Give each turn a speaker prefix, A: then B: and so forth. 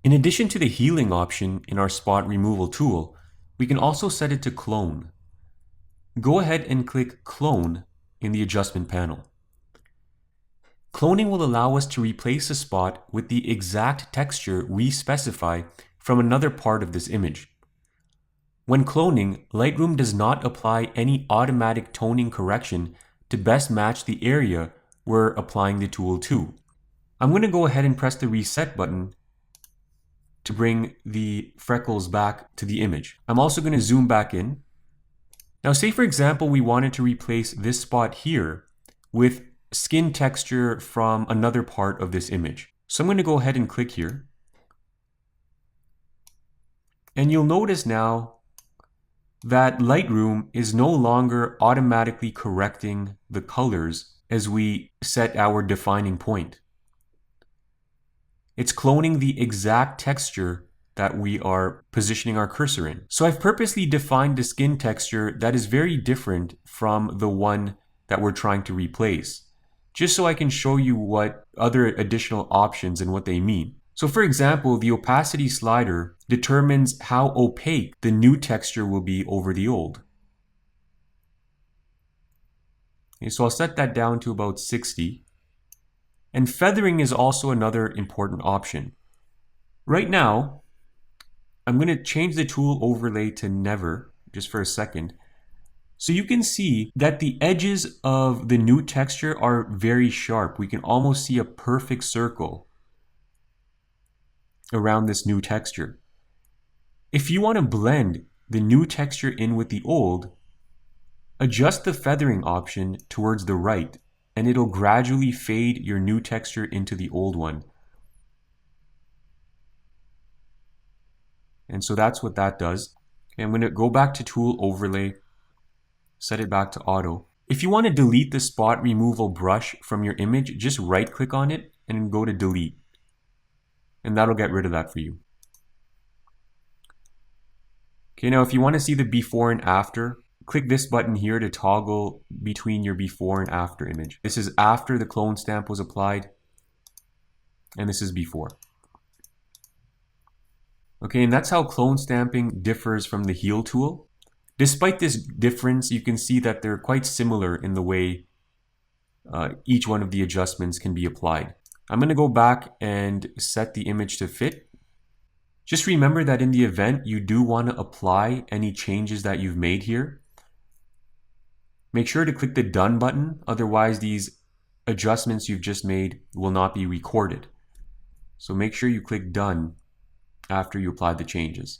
A: In addition to the healing option in our spot removal tool, we can also set it to clone. Go ahead and click Clone in the adjustment panel. Cloning will allow us to replace a spot with the exact texture we specify from another part of this image. When cloning, Lightroom does not apply any automatic toning correction to best match the area we're applying the tool to. I'm going to go ahead and press the reset button to bring the freckles back to the image. I'm also going to zoom back in. Now say for example we wanted to replace this spot here with skin texture from another part of this image. So I'm going to go ahead and click here. And you'll notice now that Lightroom is no longer automatically correcting the colors as we set our defining point. It's cloning the exact texture that we are positioning our cursor in. So I've purposely defined a skin texture that is very different from the one that we're trying to replace, just so I can show you what other additional options and what they mean. So for example, the opacity slider determines how opaque the new texture will be over the old. Okay, so I'll set that down to about 60. And feathering is also another important option. Right now, I'm going to change the tool overlay to never, just for a second. So you can see that the edges of the new texture are very sharp. We can almost see a perfect circle around this new texture. If you want to blend the new texture in with the old, adjust the feathering option towards the right, and it'll gradually fade your new texture into the old one. And so that's what that does. Okay, I'm going to go back to tool overlay, set it back to auto. If you want to delete the spot removal brush from your image, just right click on it and go to delete. And that'll get rid of that for you. Okay, now if you want to see the before and after, click this button here to toggle between your before and after image. This is after the clone stamp was applied, and this is before. Okay, and that's how clone stamping differs from the heal tool. Despite this difference, you can see that they're quite similar in the way each one of the adjustments can be applied. I'm going to go back and set the image to fit. Just remember that in the event you do want to apply any changes that you've made here, make sure to click the done button, otherwise these adjustments you've just made will not be recorded. So make sure you click done after you apply the changes.